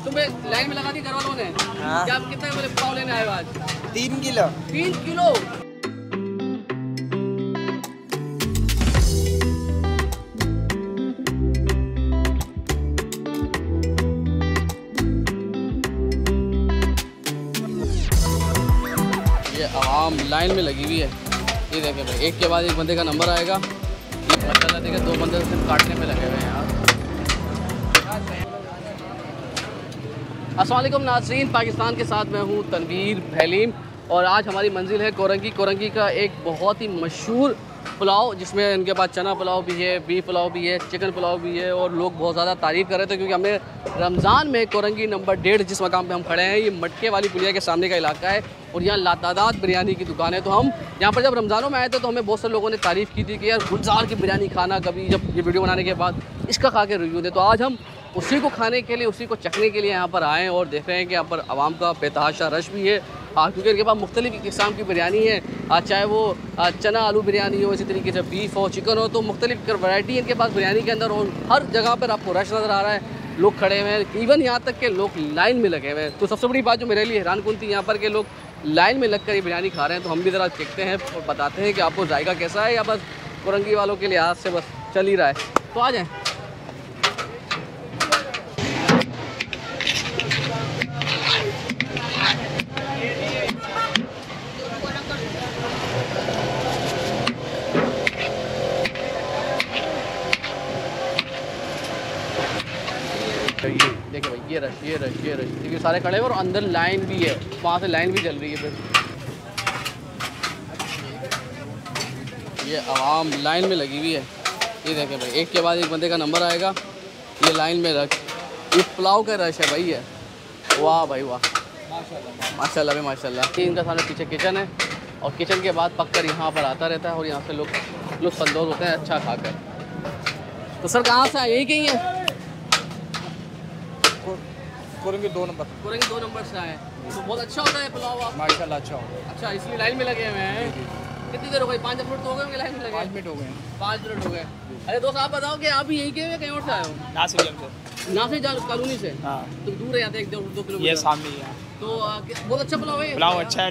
तुम्हें लाइन में लगा दी घर वालों ने? हाँ। क्या आप कितने बोले पुलाव लेने आए हो आज? 3 किलो। 3 किलो। ये आवाम लाइन में लगी हुई है। ये देखें भाई, एक के बाद एक बंदे का नंबर आएगा। ये माशाल्लाह देखें 2 बंदे सिर्फ काटने में लगे हुए हैं यार। अस्सलाम वालेकुम नाज़रीन, पाकिस्तान के साथ मैं हूँ तनवीर भैलीम और आज हमारी मंजिल है कोरंगी। कोरंगी का एक बहुत ही मशहूर पुलाव जिसमें इनके पास चना पुलाव भी है, बीफ पुलाव भी है, चिकन पुलाव भी है और लोग बहुत ज़्यादा तारीफ़ कर रहे थे क्योंकि हमने रमज़ान में कोरंगी नंबर 1.5 जिस मकाम पे हम खड़े हैं, ये मटके वाली पुलिया के सामने का इलाका है और यहाँ लातादाद बिरयानी की दुकान है। तो हम यहाँ पर जब रमज़ानों में आए थे तो हमें बहुत से लोगों ने तारीफ़ की थी कि यार गुलजार की बिरयानी खाना कभी, जब ये वीडियो बनाने के बाद इसका खा के रिव्यू दे। तो आज हम उसी को खाने के लिए, उसी को चखने के लिए यहाँ पर आए और देख रहे हैं कि यहाँ पर आवाम का बेतहाशा रश भी है क्योंकि इनके पास मुख्तलिफ़ किस्म की बिरयानी है, चाहे वो चना आलू बिरयानी हो, इसी तरीके से बीफ हो, चिकन हो, तो मुख्तलिफ वैरायटी इनके पास बिरयानी के अंदर। और हर जगह पर आपको रश नज़र आ रहा है, लोग खड़े हुए हैं, इवन यहाँ तक के लोग लाइन में लगे हुए हैं। तो सबसे बड़ी बात जो मेरे लिए हैरान कुन थी, यहाँ पर के लोग लाइन में लग कर ये बिरयानी खा रहे हैं। तो हम भी ज़रा देखते हैं और बताते हैं कि आपको जायका कैसा है या बस कोरंगी वालों के लिहाज से बस चल ही रहा है। तो आ जाएँ। देखिए भाई, ये रश देखिए, सारे खड़े हैं और अंदर लाइन भी है, वहाँ से लाइन भी चल रही है। फिर ये आवाम लाइन में लगी हुई है। ये देखें भाई, एक के बाद एक बंदे का नंबर आएगा। ये लाइन में रश, ये पुलाव का रश है भाई। है वाह भाई वाह, माशाल्लाह भाई माशाल्लाह। ये इनका सामने पीछे किचन है और किचन के बाद पककर यहाँ पर आता रहता है और यहाँ से लोग लुत्फ़अंदोज़ होते हैं अच्छा खाकर। तो सर कहाँ से आए? यही कहीं है? कोरंगी 2 नंबर। कोरंगी 2 नंबर से आए। तो बहुत अच्छा होता है पुलाव आप? माशाल्लाह अच्छा हो। अच्छा, इसलिए लाइन में लगे हुए हैं। कितनी देर हो गई? 5 मिनट तो हो गए होंगे लाइन में लगे? 5 मिनट हो गए। 5 मिनट हो गए। अरे दोस्त आप बताओ कि आप भी यहीं के हैं, कहीं और से आए हो? नासिर जान कॉलोनी से। हाँ। तो दूर है, 1-2 किलोमीटर। ये सामने ही है। तो बहुत अच्छा पुलाव है। पुलाव अच्छा है,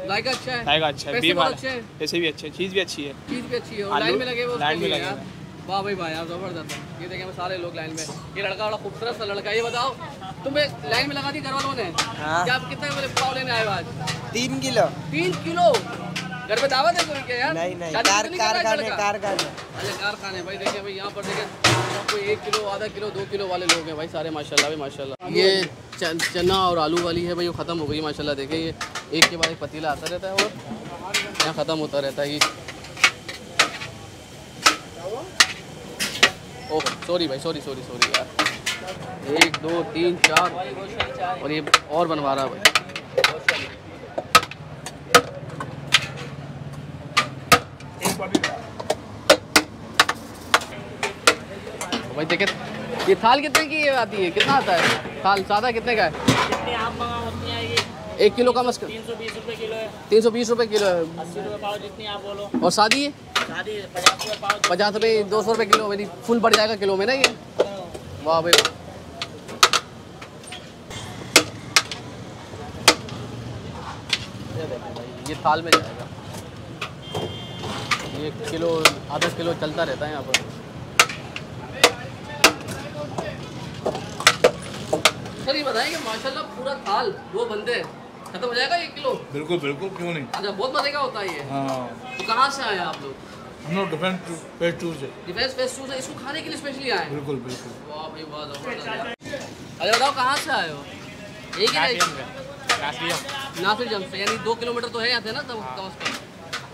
जायका अच्छा है, जायका अच्छा है, पैसे बहुत अच्छे हैं, पैसे भी अच्छे, चीज़ भी अच्छी है, चीज़ भी अच्छी है और लाइन में लगे हुए। लाइन में लगे हुए। वाह भाई वाह यार, ज़बरदस्त है। ये देखें सारे लोग लाइन में। ये लड़का बड़ा खूबसूरत सा लड़का है। ये बताओ, तुम्हें लाइन में लगा दी घर वालों ने? हाँ। क्या आप कितने बोले पुलाव लेने आए हो आज? 3 किलो। 3 किलो? घर पे दावत है कोई क्या यार? नहीं शादी कारखाने। अरे कारखाने भाई। देखिए भाई, यहाँ पर देखें कोई 1 किलो, आधा किलो, 2 किलो वाले लोग हैं भाई सारे, माशाल्लाह भाई माशाल्लाह। ये चना और आलू वाली है भाई, वो ख़त्म हो गई माशाल्लाह। देखिए ये एक के बाद एक पतीला आता रहता है और यहाँ ख़त्म होता रहता है। ये ओह सॉरी भाई, सॉरी यार। 1 2 3 4 और ये और बनवा रहा है भाई। भाई देखे ये थाल कितने की आती है? कितना आता है थाल? सादा कितने का है? जितनी आप मंगाओ उतनी आएगी। 1 किलो का मस्क 320 रुपये किलो है। 320 रुपये किलो है। 80 रुपये पाव जितनी आप बोलो। और शादी है? शादी 50 रुपये पाव। 50 रुपये, 200 रुपये किलो। मेरी फुल बढ़ जाएगा किलो में ना ये। वाह भाई, ये थाल में जाएगा। ये किलो, आधा किलो चलता रहता है यहाँ पर। सर ये बताएं कि माशाल्लाह पूरा थाल 2 बंदे खत्म हो जाएगा 1 किलो? बिल्कुल बिल्कुल, क्यों नहीं। अच्छा, बहुत मजे का होता है ये। हाँ, तो कहाँ से आए आप लोग? हम लोग डिफेंस फेज 2 से। डिफेंस फेज 2 से इसको खाने के लिए स्पेशली आए हैं? बिल्कुल बिल्कुल। वाह भाई वाह, जबरदस्त। अरे बताओ कहाँ से आए हो? एक ही नासिर जंग से, यानी 2 किलोमीटर तो है यहाँ से ना कम से कम।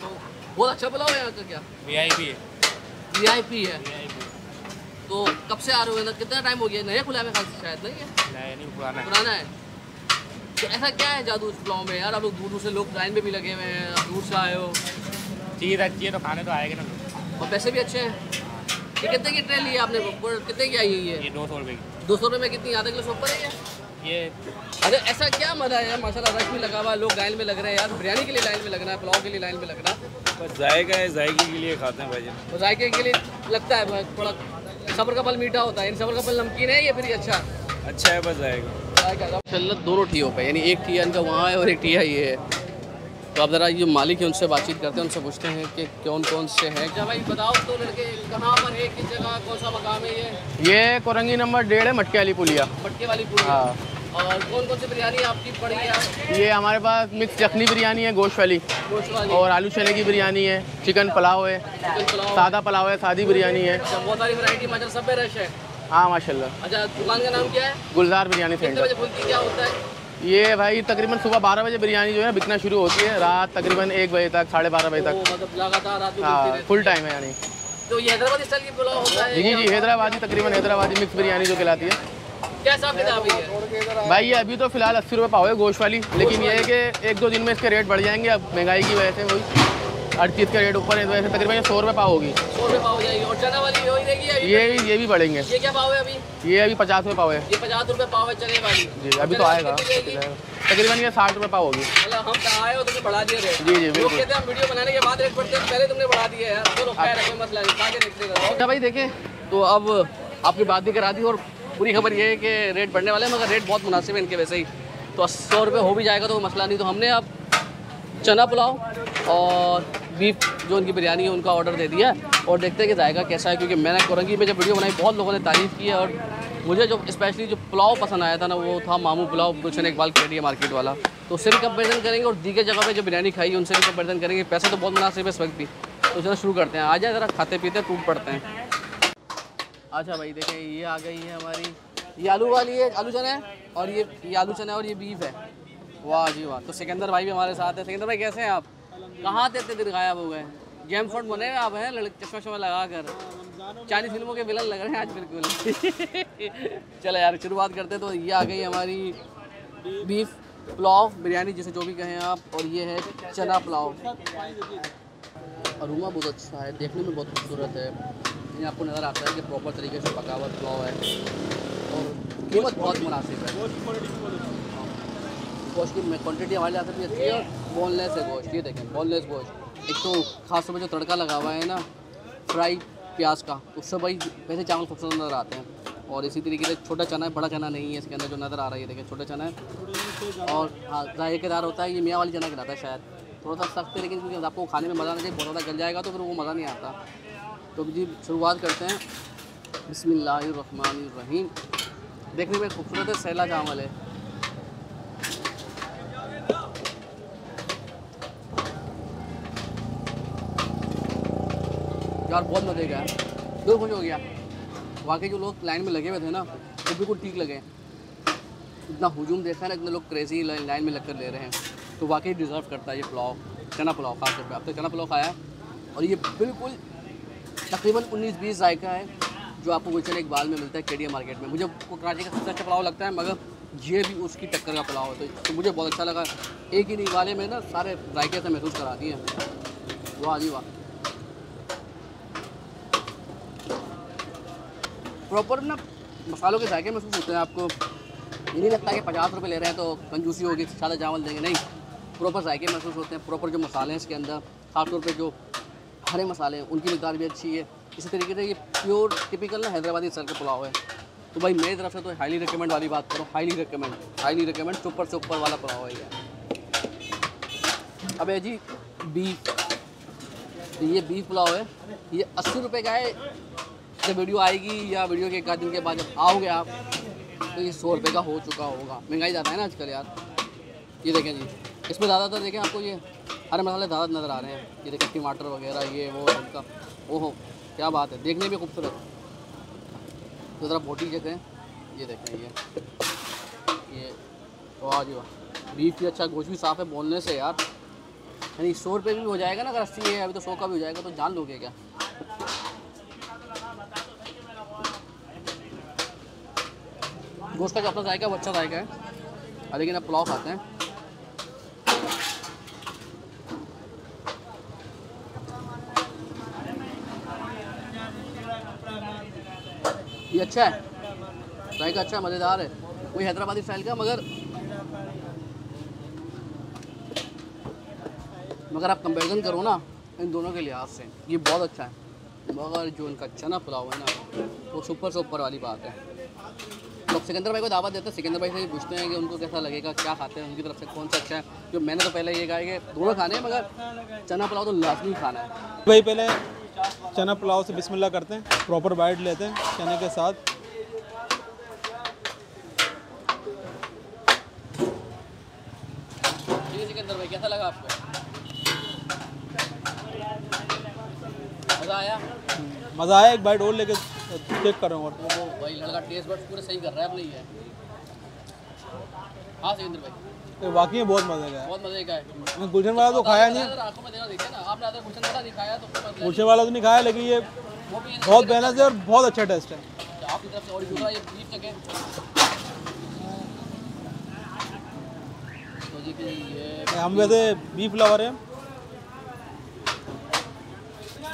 तो बहुत अच्छा पुलाव है यहाँ का। क्या VIP है? VIP है। तो कब से आ रहे हो? कितना टाइम हो गया? नया खुला है शायद, नहीं है? नहीं, पुराना है। तो ऐसा क्या है जादू इस पुलाव में यार? आप लोग दूर दूर से लोग लाइन में भी लगे हुए हैं, आप दूर से आए हो। चीज़ अच्छी है तो खाने तो आएगा ना लोग। और पैसे भी अच्छे हैं। ये कितने की ट्रेन ली है आपने? कितने की आई है ये? ये 200 रुपये की। 200 रुपये में कितनी? आधा किलो से ऊपर है ये। अरे ऐसा क्या मजा है यार, माशाल्लाह रश भी लगा हुआ है, लोग लाइन में लग रहे हैं यार। बिरयानी के लिए लाइन में लगना है, पुलाव के लिए लाइन में लगना। बस जायका है, जायके के लिए खाते हैं भाई। तो जायके के लिए लगता है थोड़ा सब्र का फल मीठा होता है, सब्र का फल नमकीन है, ये फिर अच्छा अच्छा है, बस आएगा। माशाल्लाह दोनों ठियों पे, यानी एक ठिया इनका वहाँ है और एक ठिया ये है। तो अब ज़रा ये मालिक है उनसे बातचीत करते हैं, उनसे पूछते हैं कि कौन कौन से हैं। क्या भाई बताओ तो लड़के, कहाँ पर है, किस जगह, कौन सा मकाम है ये कोरंगी नंबर 1.5 है, मटके वाली पुलिया। मटके वाली पूरी? हाँ। और कौन कौन सी बिरयानी आपकी पड़ी है? ये हमारे पास मिक्स यखनी बिरयानी है, गोश्त वाली, गोश्त वाली और आलू चने की बिरयानी है, चिकन पुलाव है, चिकन पुलाव, सादा पुलाव है, सादी बिरयानी है। अच्छा, बहुत सारी वैरायटी माशा, सब में रश है। हाँ माशाल्लाह। अच्छा, दुकान का नाम क्या है? गुलजार बिरयानी कितने सेंटर। बजे खुलती, क्या होता है? ये भाई तकरीबन सुबह 12 बजे बिरयानी जो है बिकना शुरू होती है, रात तकरीबन 1 बजे तक, 12:30 बजे तक। मतलब लगातार रात में हाँ, खुलती रहती फुल है। टाइम है यानी। तो ये हैदराबादी स्टाइल की पुलाव होता है? जी जी, हैदराबादी, तकरीबन हैदराबादी मिक्स बिरयानी जो कहलाती है। क्या हिसाब किताब है? भाई ये अभी तो फिलहाल 80 रुपये पाव है गोश्त वाली, लेकिन ये है कि 1-2 दिन में इसके रेट बढ़ जाएंगे, अब महंगाई की वजह से वही हर चीज़ का रेट ऊपर है, तो वैसे तकरीबन 100 रुपये पाव होगी। 100 रुपये पाव हो जाएगी। और चना वाली वही रहेगी अभी? ये भी बढ़ेंगे। ये क्या भाव है अभी? ये अभी 50 रुपये पाव है। ये 50 रुपये पाव है चने वाली? जी, अभी तो आएगा, तकरीबन ये 60 रुपये पाव होगी। मतलब हम कहाँ आए हो, तुमने बढ़ा दिया रेट? जी जी लोग बिल्कुल। कहते हैं हम वीडियो बनाने के बाद रेट बढ़ते हैं, पहले तुमने बढ़ा दिया यार। चलो खैर है, कोई मसला नहीं, आगे निकलेगा। अच्छा भाई देखें, तो अब आपकी बात भी करा दी और पूरी खबर ये है कि रेट बढ़ने वाले हैं, मगर रेट बहुत मुनासिब है इनके वैसे ही। तो 100 रुपये हो भी जाएगा तो मसला नहीं। तो हमने अब चना पुलाव और बीफ जो उनकी बिरयानी है उनका ऑर्डर दे दिया और देखते हैं कि जाएगा कैसा है, क्योंकि मैंने कोरंगी में जब वीडियो बनाई बहुत लोगों ने तारीफ़ की है और मुझे जो स्पेशली जो पुलाव पसंद आया था ना, वो था मामू पुलाव, गुलशन इकबाल केडिया मार्केट वाला। तो उससे भी कंपेरिजन करेंगे और दीगर जगह पे जो बिरयानी खाई उनसे भी कंपेरिजन करेंगे। पैसे तो बहुत मुनासिब है इस वक्त भी। तो चलो शुरू करते हैं, आ जाए ज़रा खाते पीते टूट पड़ते हैं। अच्छा भाई देखें, ये आ गई है हमारी, ये आलू वाली है, आलू चना है, और ये आलू चना और ये बीफ है। वाह जी वाह। तो सिकंदर भाई भी हमारे साथ है। सिकंदर भाई कैसे हैं आप? कहाँ थे, इतने दिन गायब हो गए? जेम्स बॉन्ड बने आप हैं, चश्मा शमा लगा कर, चाइनीज फिल्मों के विलन लग रहे हैं आज बिल्कुल। चलो यार शुरुआत करते हैं। तो ये आ गई हमारी बीफ पुलाव बिरयानी, जिसे जो भी कहें आप, और ये है चना पुलाव। अरोमा बहुत अच्छा है, देखने में बहुत खूबसूरत है। ये आपको नज़र आता है कि प्रॉपर तरीके से पका हुआ पुलाव है और कीमत बहुत मुनासिब है। गोश्त की क्वान्टिटी हमारे यहाँ से भी अच्छी है और बोनलेस है गोश्त। ये देखें, बोनलेस गोश्त। एक तो खास तौर पर जो तड़का लगा हुआ है ना फ्राई प्याज का, उससे भाई वैसे चावल खूबसूरत नज़र आते हैं। और इसी तरीके से छोटा चना है, बड़ा चना नहीं है इसके अंदर जो नज़र आ रहा है। ये देखें, छोटा चना है और हाँ जायकेदार होता है। ये मियाँ वाली चना कहलाता है शायद, थोड़ा सा सख्त है, लेकिन क्योंकि आपको खाने में मज़ा नहीं चाहिए, बहुत ज़्यादा गल जाएगा तो फिर वो मज़ा नहीं आता। तो जी शुरुआत करते हैं। बिस्मिल्लाहिर्रहमानिर्रहीम। देखने में खूबसूरत है, सैला चावल है। यार बहुत मज़े का है, दिल खुश हो गया। वाकई जो लोग लाइन में लगे हुए थे ना, वो बिल्कुल ठीक लगे। इतना हुजूम देखा है ना, इतने लोग क्रेजी लाइन में लग कर ले रहे हैं, तो वाकई डिज़र्व करता है ये पुलाव, चना पुलाव खास तौर पे। अब तक चना पुलाव खाया है और ये बिल्कुल तकरीबन 19-20 जायका है जो आपको गुलशन इकबाल में मिलता है केडिया मार्केट में। मुझे कराची का सबसे अच्छा पुलाव लगता है, मगर ये भी उसकी टक्कर का पुलाव है। तो मुझे बहुत अच्छा लगा। एक ही नहीं वाले में ना सारे जायके से महसूस करा दिए। वाह जी वाह। प्रॉपर ना मसालों के जायके महसूस होते हैं आपको। ये नहीं लगता कि 50 रुपये ले रहे हैं तो कंजूसी होगी, सादा चावल देंगे, नहीं। प्रॉपर जायके महसूस होते हैं। प्रॉपर जो मसाले हैं इसके अंदर, खासतौर पे जो हरे मसाले हैं उनकी मिकदार भी अच्छी है। इसी तरीके से ये प्योर टिपिकल ना हैदराबादी स्टाइल का पुलाव है। तो भाई मेरी तरफ से तो हाईली रिकमेंड वाली बात करो, हाईली रिकमेंड सुपर वाला पुलाव है ये। अब है जी बीफ, ये बीफ पुलाव है, ये 80 रुपये का है। जब वीडियो आएगी या वीडियो के एक आध दिन के बाद जब आओगे आप तो ये 100 रुपये का हो चुका होगा। महंगाई ज़्यादा है ना आजकल यार। ये देखें जी, इसमें ज़्यादातर देखें आपको ये हरे मसाले ज़्यादा नज़र आ रहे हैं। ये देखें टमाटर वगैरह, ये वो उनका, ओहो क्या बात है, देखने में खूबसूरत। तो ज़रा बोटी देखें, ये देखें ये वाह जी वाह। बीफ भी अच्छा, गोश्त भी साफ़ है, बोलने से यार। यानी 100 रुपये भी हो जाएगा ना, अगर 80 है अभी तो 100 का भी हो जाएगा, तो जान लोगे क्या। गोश्त का जो अपना जायका है वो अच्छा जायका है। लेकिन अब पुलाव खाते हैं। ये अच्छा है, जायका अच्छा, मज़ेदार है, कोई हैदराबादी स्टाइल का। मगर आप कंपैरिजन करो ना इन दोनों के लिहाज से, ये बहुत अच्छा है। मगर जो इनका चना पुलाव है ना वो सुपर से ऊपर वाली बात है। तो अब सिकंदर भाई को दावत देते हैं, सिकंदर भाई से पूछते हैं कि उनको कैसा लगेगा, क्या खाते हैं, उनकी तरफ से कौन सा अच्छा है। जो मैंने तो पहले ये कहा कि दोनों खाने हैं मगर चना पुलाव तो लाजमी खाना है। भाई पहले चना पुलाव से बिस्मिल्लाह करते हैं, प्रॉपर बाइट लेते हैं चने के साथ। जी सिकंदर भाई कैसा लगा आपको? मज़ा आया? मज़ा आया, एक बाइट और लेके चेक कर रहा हूँ। और वो भाई लड़का टेस्ट बड्स पूरे सही कर रहा है अपने ये। हाँ सिकंदर भाई तो वाकई में बहुत मज़े का है। बहुत मज़े का है। मैं गुलशन वाला तो खाया नहीं, आंखों में देखा देखिए ना आपने, अगर गुलशन वाला नहीं खाया तो गुलशन वाला तो नहीं खाया, लेकिन ये वो भी बहुत बैलेंस है और बहुत अच्छा टेस्ट है। आपकी तरफ से। और दूसरा ये बीफ चिकन तो जी कि ये हम वैसे बीफ लवर हैं।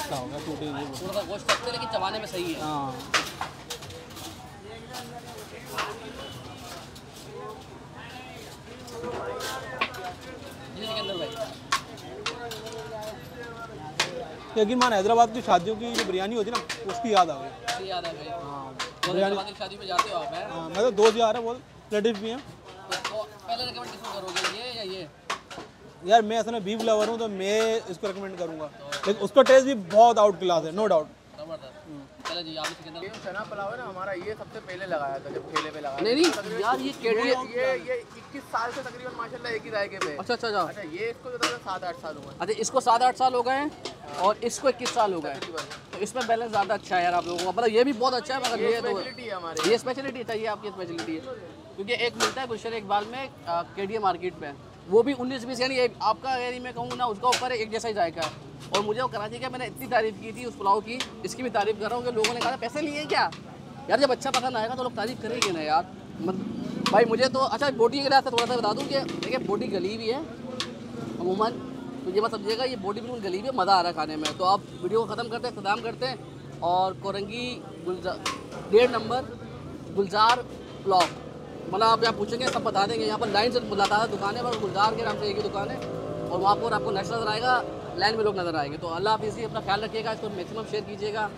क्या होगा टूटे नहीं वो। थोड़ा सा गोश्त सकते लेकिन चबाने में सही है। हाँ जी सिकंदर भाई यकीन मान हैदराबाद की शादियों की जो बिरयानी होती है ना उसकी याद आ गई। सही याद है भाई। हाँ तो बिरयानी, की शादी में जाते हो आप हैं हाँ मैं तो दोस्त यार है, बहुत रिलेटिव भी हैं। तो पहले रिकमेंड किसको करोगे, ये या ये? यार मैं असल में बीफ लवर हूँ तो मैं इसको रिकमेंड करूँगा, लेकिन उसका टेस्ट भी बहुत आउट क्लास है, नो डाउट। जबरदस्त। चलो जी आप सिकंदर ये चना पुलाव है ना हमारा, ये सबसे पहले लगाया था जब ठेले पे लगाया। नहीं नहीं यार ये केडी ये 21 साल से तकरीबन माशाल्लाह एक ही रायके पे। अच्छा अच्छा अच्छा अच्छा ये इसको जो था 7-8 साल हुआ अच्छा इसको 7-8 साल हो गए हैं और इसको 21 साल हो गए हैं। तो इसमें बैलेंस ज़्यादा अच्छा है यार आप लोगों का, मतलब ये भी बहुत अच्छा है मगर ये तो स्पेशलिटी है हमारे। ये स्पेशलिटी चाहिए, आपकी स्पेशलिटी है। क्योंकि एक मिलता है गुलशन इकबाल में केडीए मार्केट में, वो भी 19-20 यानी ये आपका यानी मैं कहूँ ना उसका ऊपर एक जैसा ही जायका है। और मुझे वो कराची का मैंने इतनी तारीफ़ की थी उस पुलाव की, इसकी भी तारीफ़ कर रहा हूँ कि लोगों ने कहा पैसे लिए क्या यार, जब अच्छा पसंद आएगा तो लोग तारीफ़ करेंगे ना यार। भाई मुझे तो अच्छा बोटी के लिए थोड़ा सा बता दूँ कि देखिए बोटी गली भी है अमूमन, तो ये मत समझिएगा ये बोटी बिल्कुल गली भी है, मज़ा आ रहा है खाने में। तो आप वीडियो को ख़त्म करते हैं, इख्तिताम करते हैं। और कोरंगी 1.5 नंबर गुलजार पुलाव, मतलब आप यहाँ पूछेंगे सब बता देंगे। यहाँ पर लाइन से लगातार दुकान है, पर गुलजार के नाम से एक ही दुकान है। और वहाँ पर आपको नेक्स्ट नज़र आएगा, लाइन में लोग नज़र आएंगे। तो अल्लाह हाफिज़, अपना ख्याल रखिएगा, इसको मैक्सिमम शेयर कीजिएगा।